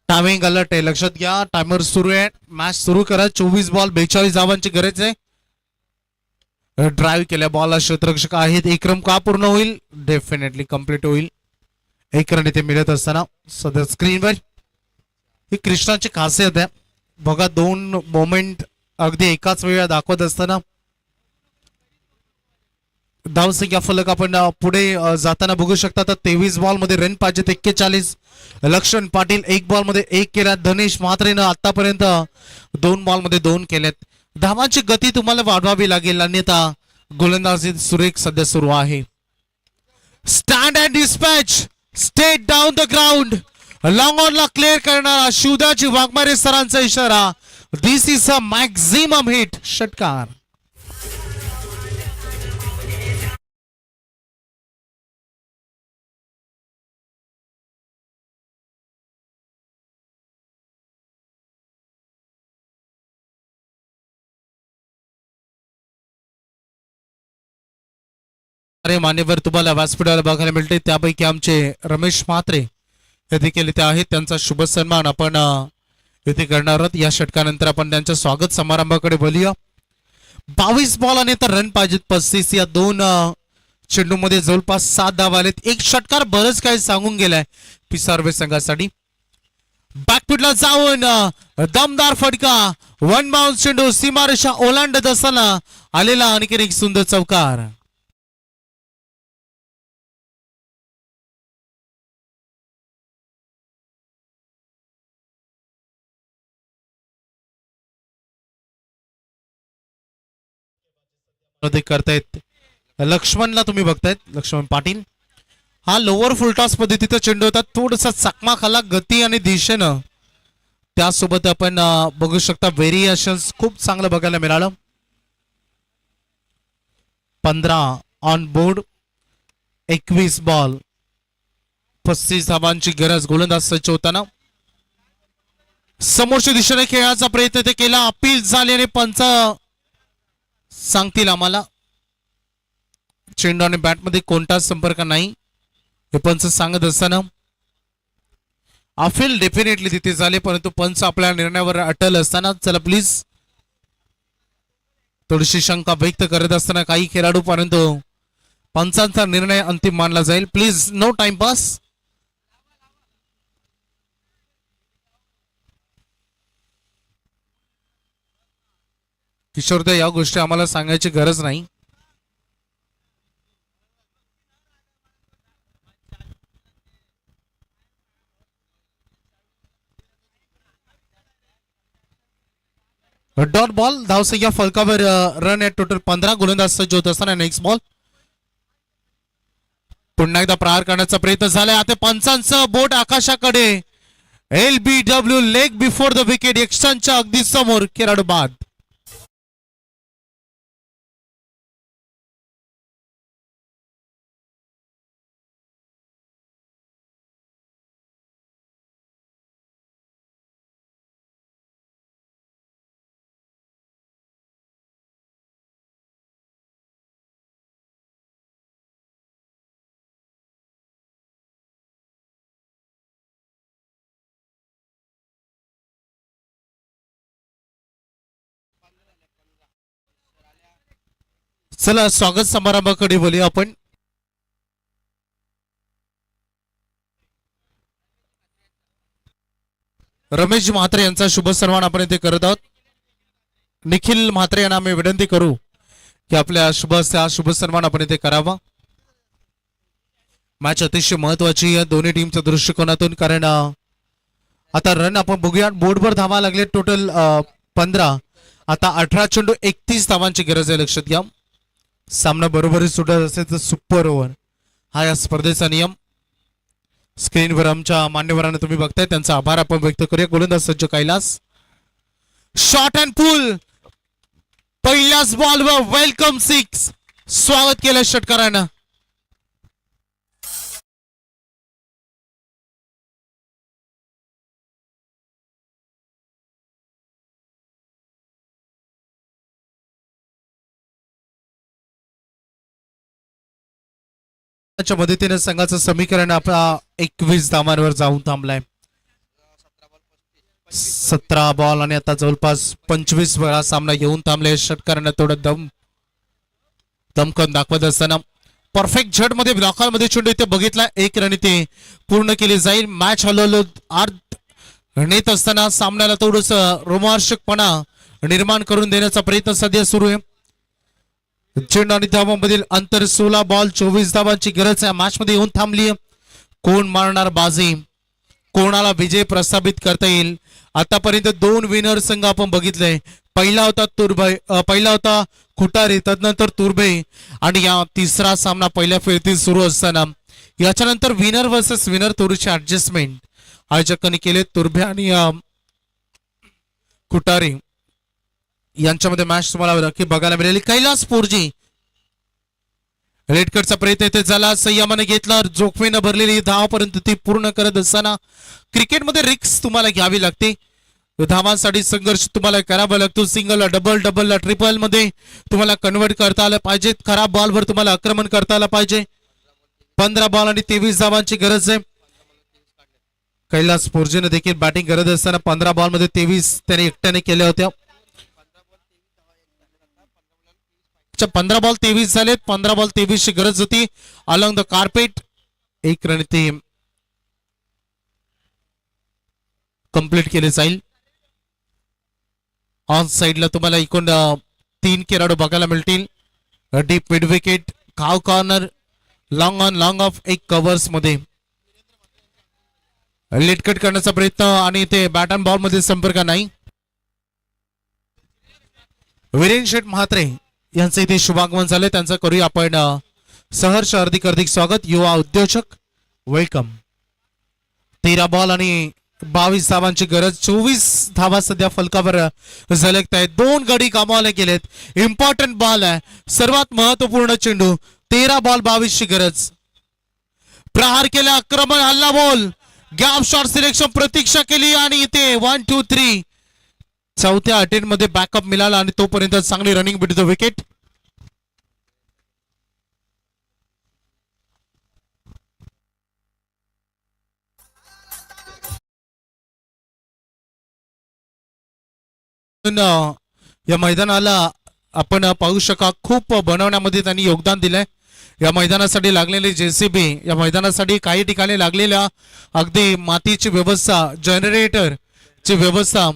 टायमिंग अलर्ट आहे, लक्षात घ्या. टायमर सुरू आहे, मॅच सुरू करा. 24 बॉल 42 धावांची गरज आहे. ड्राईव्ह केल्या बॉलला क्षेत्ररक्षक आहेत. एक रन का पूर्ण होईल? डेफिनेटली कम्प्लीट होईल. एक रन इथे मिळत असताना सध्या स्क्रीनवर ही कृष्णाची खासियत आहे बघा, 2 मोमेंट अगदी एकाच वेळा दाखवत असताना धावसंख्या फलक आपण पुढे जाताना बघू शकता. तर 23 बॉल मध्ये रन पाहिजे 41. लक्षण पाटील 1 बॉल मध्ये 1 केला. धनेश म्हात्रेनं आतापर्यंत 2 बॉल मध्ये 2 केल्यात. धावांची गती तुम्हाला वाढवावी लागेल, अन्यथा गोलंदाजी सुरेख सध्या सुरू आहे. Stand and dispatch state down the ground long on ला क्लिअर करणारा शिवदाजी वाघमारे सरांचा इशारा. दिस इज अ मॅक्झिमम हिट. षटकार. अरे मान्यवर तुम्हाला व्यासपीठाला बघायला मिळते त्यापैकी आमचे रमेश म्हात्रे हे देखील इथे आहेत. त्यांचा शुभ सन्मान आपण इथे करणार आहोत. या षटकानंतर आपण त्यांच्या स्वागत समारंभाकडे बोलूया. 22 बॉल आणि तर रन पाहिजेत 35. या दोन चेंडूमध्ये जवळपास 7 धावा आलेत. एक षटकार बरंच काही सांगून गेलाय पिसारवे संघासाठी. बॅकफुटला जाऊन दमदार फटका. वन बाउन्स चेंडू सीमारेषा ओलांडत असताना आलेला आणखी एक सुंदर चौकार. करतायत लक्ष्मणला तुम्ही बघतायत. लक्ष्मण पाटील हा लोअर फुलटॉस पद्धतीचा चेंडू होता. थोडासा चकमा खाला गती आणि दिशेनं. त्यासोबत आपण बघू शकता व्हेरिएशन्स खूप चांगलं बघायला मिळालं. 15 ऑन बोर्ड. 21 बॉल 35 धावांची गरज गोलंदाज सज्ज होताना. समोरच्या दिशेने खेळाचा प्रयत्न ते केला. अपील झाले आणि पंच सांगतील आम्हाला चेंडू आणि बॅटमध्ये कोणताच संपर्क नाही हे पंच सांगत असताना. अपील डेफिनेटली तिथे झाले परंतु पंच आपल्या निर्णयावर अटल असताना. चला प्लीज. थोडीशी शंका व्यक्त करत असताना काही खेळाडू परंतु पंचांचा निर्णय अंतिम मानला जाईल. Please no timepass. किशोरदा या गोष्टी आम्हाला सांगायची गरज नाही. डॉट बॉल धावसंख्या फलकावर रन आहे टोटल 15. गोलंदाज सज्ज होत असताना नेक्स्ट बॉल. पुन्हा एकदा प्रहार करण्याचा प्रयत्न झालाय. आता पंचांचं बोट आकाशाकडे. LBW leg before the wicket. एक्स्टनच्या अगदी समोर खेळाडू बाद. चला स्वागत समारंभाकडे बोलूया आपण. रमेश म्हात्रे यांचा शुभ सन्मान आपण इथे करत आहोत. निखिल म्हात्रे यांना आम्ही विनंती करू की आपल्या शुभ सन्मान आपण इथे करावा. मॅच अतिशय महत्वाची आहे दोन्ही टीमच्या दृष्टिकोनातून. कारण आता रन आपण बघूया. बोर्डवर धावा लागले टोटल 15. आता 18 चेंडू 31 धावांची गरज आहे. लक्षात घ्या. सामना बरोबरच सुटत असेल तर सुपर ओव्हर हा या स्पर्धेचा नियम. स्क्रीनवर आमच्या मान्यवरांना तुम्ही बघताय त्यांचा आभार आपण व्यक्त करूया. गोलंदाज सज्ज कैलास. शॉट अँड पुल. पहिल्याच बॉलवर वेलकम 6. स्वागत केलं षटकारानं. मदतीने संघाचं समीकरण आपला 21 धावांवर जाऊन थांबलाय. 17 बॉल आणि आता जवळपास 25 वेळा सामना येऊन थांबलाय. षटकारानं थोडं दमकन दाखवत असताना परफेक्ट झट मध्ये ब्लॉकरमध्ये चेंडू इथे बघितला. 1 रन इथे पूर्ण केली जाईल. मॅच हलवलो आर्थ नेत असताना सामन्याला थोडस रोमांचकपणा निर्माण करून देण्याचा प्रयत्न सध्या सुरू आहे. चेंडू आणि धावांमधील अंतर 16 बॉल 24 धावांची गरज आहे. मॅच मध्ये येऊन थांबली. कोण मारणार बाजी. कोणाला विजय प्रस्थापित करता येईल. आतापर्यंत 2 विनर संघ आपण बघितले. पहिला होता खुटारे तदनंतर तुर्भे आणि या तिसरा सामना पहिल्या फेरीतील सुरू असताना याच्यानंतर विनर वर्सेस विनर तुरीचे ऍडजस्टमेंट आयोजकांनी केले. तुर्भे आणि खुटारे यांच्यामध्ये मॅच तुम्हाला नक्की बघायला मिळाली. कैलास पोरजी रेड कटचा प्रयत्न इथे झाला, संयमाने घेतला, जोखमीनं भरलेली धाव परंतु ती पूर्ण करत असताना क्रिकेटमध्ये रिक्स तुम्हाला घ्यावी लागते. धावांसाठी संघर्ष तुम्हाला करावा लागतो. सिंगल डबल डबल ट्रिपल मध्ये तुम्हाला कन्वर्ट करता आलं पाहिजे. खराब बॉलवर तुम्हाला आक्रमण करता आलं पाहिजे. 15 बॉल आणि 23 धावांची गरज आहे. कैलास पोर्जेने देखील बॅटिंग करत असताना 15 बॉल मध्ये 23 त्याने एकट्याने केल्या होत्या. 15 बॉल 23 झालेत. 15 बॉल 23 ची गरज होती. अलॉंग द कार्पेट एक रन ते कंप्लीट केले जाईल. ऑन साइडला तुम्हाला एकूण 3 खेळाडू बघायला मिळतील. डीप मिड विकेट, काव corner, long on long of एक कव्हर्स मध्ये लेट कट करण्याचा प्रयत्न आणि ते बॅट अँड बॉल मध्ये संपर्क नाही. वीरेन शेठ म्हात्रे यांचं इथे शुभागमन झालं. त्यांचं करूया आपण सहर्ष हार्दिक हार्दिक स्वागत. युवा उद्योजक वेलकम. 13 बॉल आणि 22 धावांची गरज. 24 धावा सध्या फलकावर झलकत आहेत. 2 गडी गमावले गेलेत. इम्पॉर्टंट बॉल आहे, सर्वात महत्वपूर्ण चेंडू. 13 बॉल 22 ची गरज. प्रहार केला, आक्रमण, हल्ला बॉल, गॅप शॉट सिलेक्शन प्रतीक्षा केली आणि इथे 1 2 3 चौथ्या अटेम्प्ट मध्ये बॅकअप मिळाला आणि तोपर्यंत चांगली रनिंग बिट द विकेट. या मैदानाला आपण पाहू शका खूप बनवण्यामध्ये त्यांनी योगदान दिलंय. या मैदानासाठी लागलेले जेसीबी, या मैदानासाठी काही ठिकाणी लागलेल्या अगदी मातीची व्यवस्था, जनरेटर ची व्यवस्था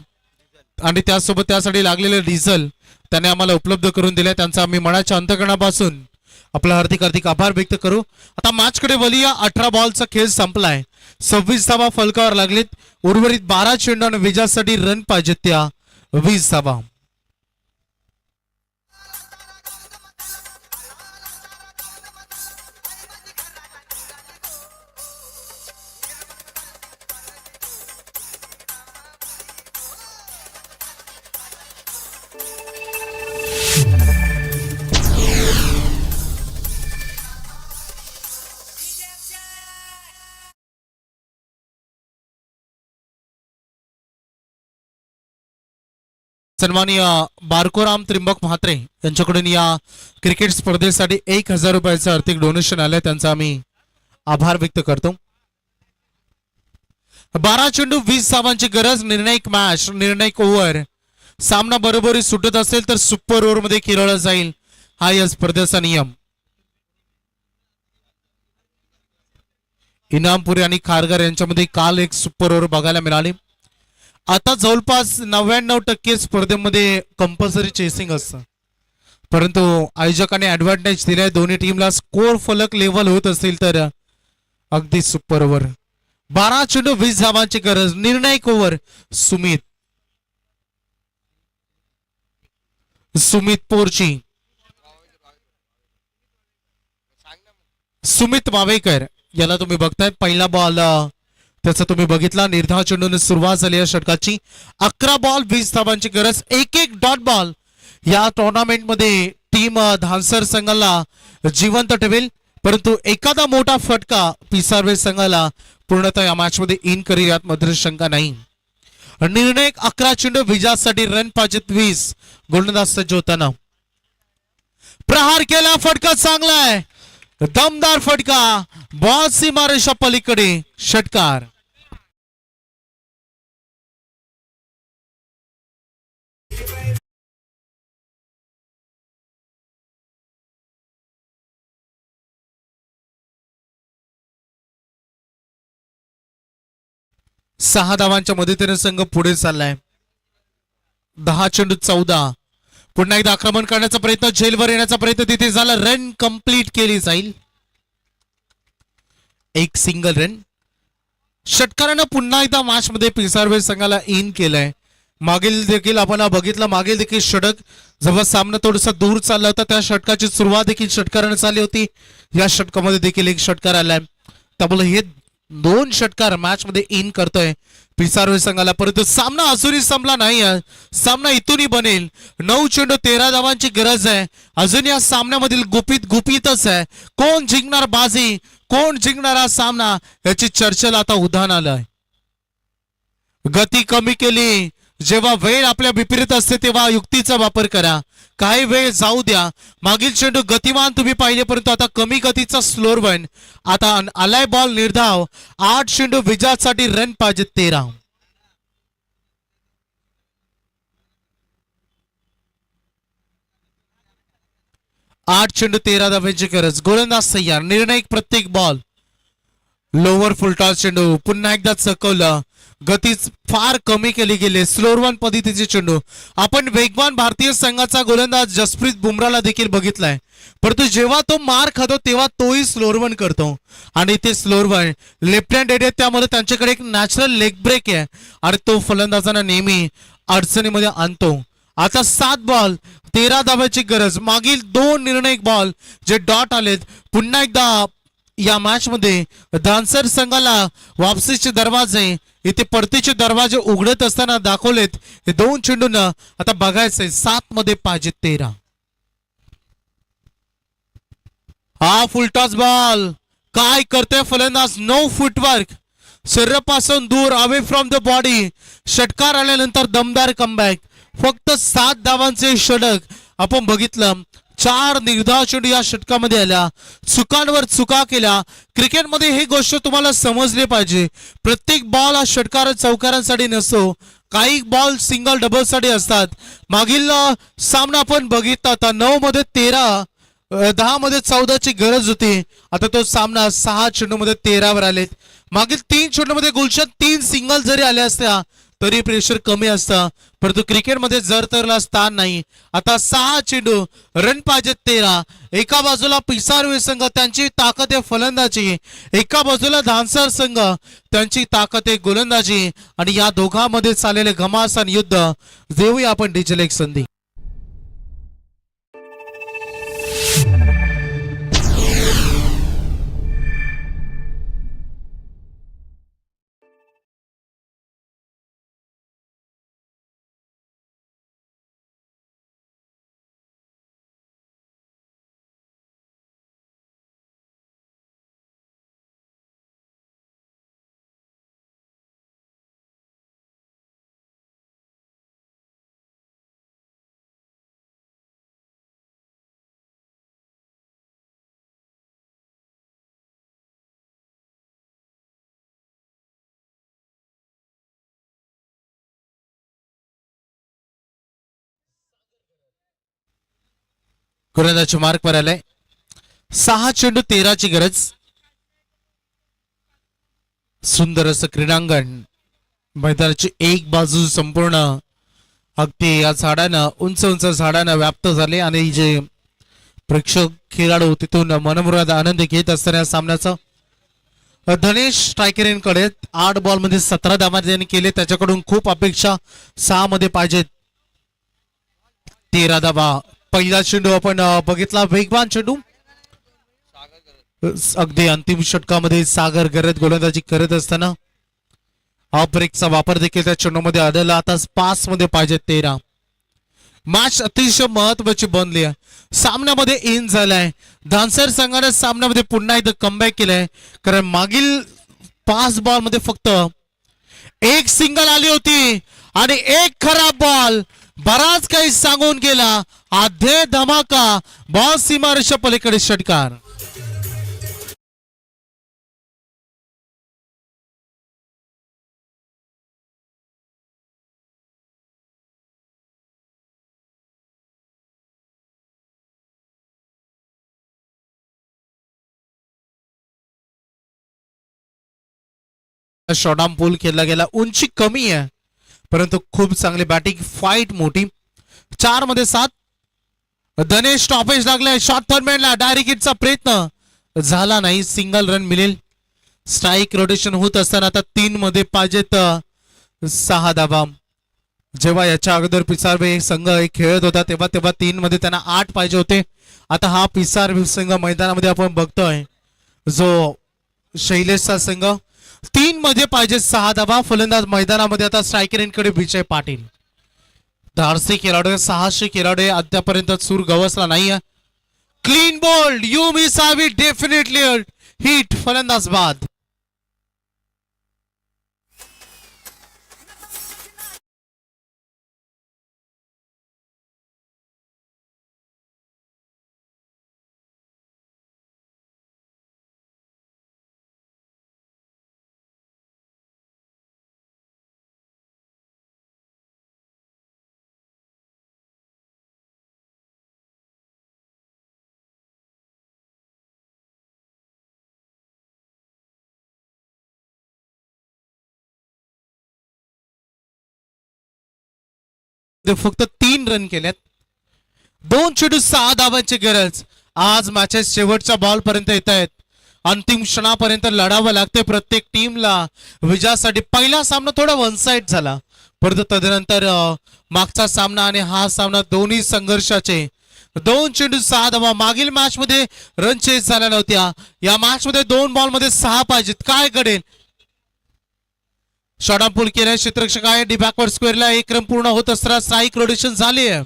आणि त्यासोबत त्यासाठी लागलेले डिझेल त्याने आम्हाला उपलब्ध करून दिले. त्यांचा आम्ही मनाच्या अंतकरणापासून आपला हार्दिक हार्दिक आभार व्यक्त करू. आता मॅचकडे वळूया. 18 बॉलचा खेळ संपलाय. 26 धावा फलकावर लागलीत. उर्वरित 12 चेंडू आणि विजयासाठी रन पाहिजेत त्या 20 धावा. सन्माननीय बारकोराम त्रिंबक म्हात्रे यांच्याकडून या क्रिकेट स्पर्धेसाठी 1000 रुपयाचं आर्थिक डोनेशन आलंय. त्यांचा आम्ही आभार व्यक्त करतो. 12 चेंडू 20 धावांची गरज. निर्णायक मॅच, निर्णायक ओव्हर. सामना बरोबरी सुटत असेल तर सुपर ओव्हर मध्ये खेळवला जाईल. हा या स्पर्धेचा नियम. इनामपुरी आणि खारघर यांच्यामध्ये काल एक सुपर ओव्हर बघायला मिळाली. आता जवळपास 99% स्पर्धेमध्ये कंपल्सरी चेसिंग असतं, परंतु आयोजकांनी ऍडव्हान्टेज दिलाय. दोन्ही टीमला स्कोर फलक लेवल होत असतील तर अगदी सुपर ओव्हर. 12 चेंडू 20 धावांची गरज. निर्णायक ओव्हर. सुमित पोरची, सुमित वावेकर याला तुम्ही बघताय. पहिला बॉल त्याचा तुम्ही बघितला. निर्धाव चेंडूने सुरुवात झाली या षटकाची. 11 बॉल 20 धावांची गरज. एक डॉट बॉल या टुर्नामेंट मध्ये टीम धानसर संघाला जिवंत ठेवेल, परंतु एखादा मोठा फटका पिसारवे संघाला पूर्णतः या मॅच मध्ये इन करेल यात मात्र शंका नाही. निर्णायक 11 चेंडू विजयासाठी रन पाहिजेत 20. गोलंदाज सज्ज होताना प्रहार केला. फटका चांगला आहे, दमदार फटका. बॉल सीमारेषा पलीकडे. षटकार. सहा धावांच्या मदतीने संघ पुढे चाललाय. 10 चेंडू 14. पुन्हा एकदा आक्रमण करण्याचा प्रयत्न, झेलवर येण्याचा प्रयत्न तिथे झाला. रन कंप्लीट केली जाईल. एक सिंगल रन. षटकारानं पुन्हा एकदा मॅच मध्ये पिसारवे संघाला इन केलंय. मागील देखील आपण बघितलं, मागील देखील षटक जेव्हा सामना थोडासा दूर चालला होता त्या षटकाची सुरुवात देखील षटकाराने झाली होती. या षटकामध्ये देखील एक षटकार आलाय, त्यामुळे हे 2 षटकार मॅच मध्ये इन करतोय पिसारो संघाला. परंतु सामना अजूनही संपला नाही, सामना इथूनही बनेल. 9 चेंडू 13 धावांची गरज आहे. अजून या सामन्यामधील गुपितच आहे. कोण जिंकणार बाजी, कोण जिंकणार हा सामना, याची चर्चेला आता उधाण आलंय. गती कमी केली, जेव्हा वेळ आपल्या विपरीत असते तेव्हा युक्तीचा वापर करा. काही वेळ जाऊ द्या. मागील चेंडू गतिमान तुम्ही पाहिले, परंतु आता कमी गतीचा स्लोअर वन. आता आलाय बॉल निर्धाव. 8 चेंडू विजयासाठी रन पाहिजे 13. आठ चेंडू 13 धावांची गरज. गोलंदाज तयार. निर्णायक प्रत्येक बॉल. लोअर फुलटॉस चेंडू पुन्हा एकदा चकवलं. गती फार कमी केली गेली. स्लोअर वन पद्धतीचे चेंडू. आपण वेगवान भारतीय संघाचा गोलंदाज जसप्रीत बुमराला देखील बघितलाय, परंतु जेव्हा तो मार खातो तेव्हा तोही स्लोअर वन करतो. आणि ते स्लोअर वन लेफ्ट हँडेड आहे, त्यामुळे त्यांच्याकडे एक नॅचरल लेग ब्रेक आहे आणि तो फलंदाजांना नेहमी अडचणीमध्ये आणतो. आता 7 बॉल 13 धावांची गरज. मागील 2 निर्णायक बॉल जे डॉट आलेत, पुन्हा एकदा या मॅच मध्ये धानसर संघाला वापसीचे दरवाजे, इथे परतीचे दरवाजे उघडत असताना दाखवलेत. हे 2 चेंडूंना आता बघायचंय. 7 मध्ये पाहिजे 13. हा फुलटॉस बॉल. काय करतोय फलंदाज? नो फुटवर्क, शरीरापासून दूर, अवे फ्रॉम द बॉडी. षटकार आल्यानंतर दमदार कमबॅक. फक्त 7 धावांचे षटक आपण बघितलं. 4 निर्धाव चेंडू या षटकामध्ये आल्या. चुकांवर चुका केल्या. क्रिकेटमध्ये ही गोष्ट तुम्हाला समजली पाहिजे. प्रत्येक बॉल हा षटकार चौकारांसाठी नसतो. काही बॉल सिंगल डबल साठी असतात. मागील सामना आपण बघितला होता. 9 मध्ये 13, 10 मध्ये 14 ची गरज होती. आता तो सामना 6 चेंडूमध्ये 13 वर आलेत. मागील 3 चेंडूमध्ये गुलशन 3 सिंगल जरी आल्या असत्या तरी प्रेशर कमी असतं, परंतु क्रिकेटमध्ये जर तरला स्थान नाही. आता 6 चेंडू रन पाहिजेत 13. एका बाजूला पिसारो संघ त्यांची ताकद आहे फलंदाजी, एका बाजूला धानसर संघ त्यांची ताकद आहे गोलंदाजी. आणि या दोघांमध्ये चाललेले घमासान युद्ध देऊया आपण डिजिटल एक संधी. गोलंदाजी मार्क वर आलाय. 6 चेंडू 13 ची गरज. सुंदर असं क्रीडांगण, मैदानाची एक बाजू संपूर्ण अगदी या झाडानं, उंच उंच झाडानं व्याप्त झाले आणि जे प्रेक्षक खेळाडू तिथून मनमुराद आनंद घेत असताना सामन्याचा धनेश स्ट्रायकरेंकडे 8 बॉल मध्ये 17 धावा त्यांनी केले. त्याच्याकडून खूप अपेक्षा. 6 मध्ये पाहिजेत 13 धावा. पहिला चेंडू आपण बघितला, वेगवान चेंडू. अगदी अंतिम षटकामध्ये सागर गरज गोलंदाजी करत असताना ऑफ ब्रेकचा वापर देखील त्या चेंडूमध्ये आढळला. आता 5 मध्ये पाहिजे 13. मॅच अतिशय महत्वाची बनली आहे. सामन्यामध्ये इन झालाय. धानसर संघाने सामन्यामध्ये पुन्हा एकदा कमबॅक केलाय, कारण मागील 5 बॉल मध्ये फक्त 1 सिंगल आली होती आणि 1 खराब बॉल. बराच काही सांगून गेला. आधे धमाका, बॉल सीमारेषा पलीकडे षटकार. शॉर्टआर्म पूल खेळला गेला. उंची कमी आहे परंतु खूप चांगली बॅटिंग, फाईट मोठी. 4 मध्ये 7. धनेश स्टॉपेज लागलाय. शॉर्ट थर्डमॅनला डायरेक्ट हिटचा प्रयत्न झाला नाही. सिंगल रन मिळेल. स्ट्राईक रोटेशन होत असताना आता 3 मध्ये पाहिजेत 6 धावा. जेव्हा याच्या अगोदर पिसारवे संघ एक खेळत होता तेव्हा तेव्हा 3 मध्ये त्यांना 8 पाहिजे होते. आता हा पिसारवे संघ मैदानामध्ये आपण बघतोय जो शैलेशचा संघ 3 मध्ये पाहिजे 6 धावा. फलंदाज मैदानामध्ये आता स्ट्रायकर इनकडे विजय पाटील. धाडसी खेळाडू 600 खेळाडू अद्यापर्यंत सूर गवसला नाहीये. Clean bowled you miss I will definitely hit. फलंदाज बाद. फक्त 3 रन केल्यात. 2 चेंडू 6 धावांची गरज. आज मॅचेस शेवटच्या बॉल पर्यंत येत आहेत. अंतिम क्षणापर्यंत लढावं लागते प्रत्येक टीमला विजयासाठी. पहिला सामना थोडा वन साइड झाला, परंतु तदनंतर मागचा सामना आणि हा सामना दोन्ही संघर्षाचे. 2 चेंडू 6 धावा. मागील मॅच मध्ये रन चेस झाल्या नव्हत्या. या मॅच मध्ये 2 बॉल मध्ये 6 पाहिजेत. काय घडेल? शॉर्ट पूल केल्या क्षेत्ररक्षक आहे. डी बॅकवर्ड स्क्वेअरला 1 रन पूर्ण होत असताना स्ट्राईक रोटेशन झाली आहे.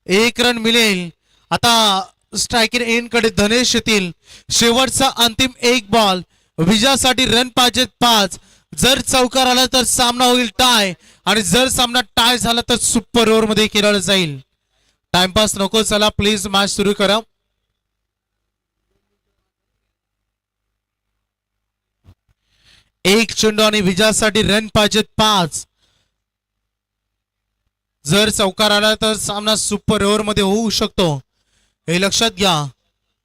1 रन मिळेल. आता स्ट्रायकर एंड कडे धनेश येतील. शेवटचा अंतिम 1 बॉल. विजयासाठी रन पाहिजेत 5. जर चौकार आला तर सामना होईल टाय, आणि जर सामना टाय झाला तर सुपर ओव्हर मध्ये खेळला जाईल. टाइमपास नको, चला प्लीज मॅच सुरू करा. एक चेंडू आणि विजयासाठी रन पाहिजेत 5. जर चौकार आला तर सामना सुपर ओव्हर मध्ये होऊ शकतो, हे लक्षात घ्या.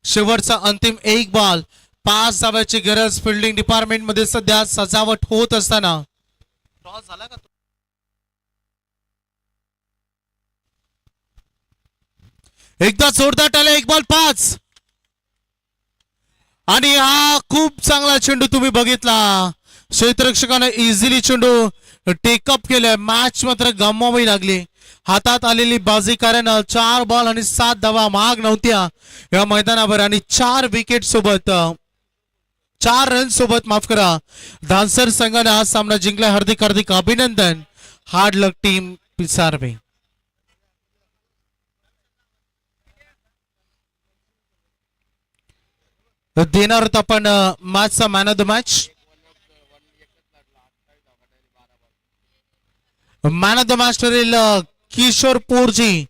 शेवटचा अंतिम 1 बॉल. 5 धावांची गरज. फिल्डिंग डिपार्टमेंट मध्ये सध्या सजावट होत असताना टॉस झाला का? एकदा जोरदार टाळ्या. 1 बॉल 5. आणि हा खूप चांगला चेंडू तुम्ही बघितला. क्षेत्ररक्षकाने इझिली चेंडू टेकअप केलाय. मॅच मात्र गमवावी लागली. हातात आलेली बाजी, कारण 4 बॉल आणि 7 धावा महाग नव्हत्या या मैदानावर, आणि 4 विकेट सोबत 4 रन सोबत माफ करा धानसर संघाने हा सामना जिंकला. हार्दिक हार्दिक अभिनंदन. हार्ड लक टीम पिसारवे. देणार होता आपण मॅचचा man of the match. Man of the match ठरेल किशोर पोरजी.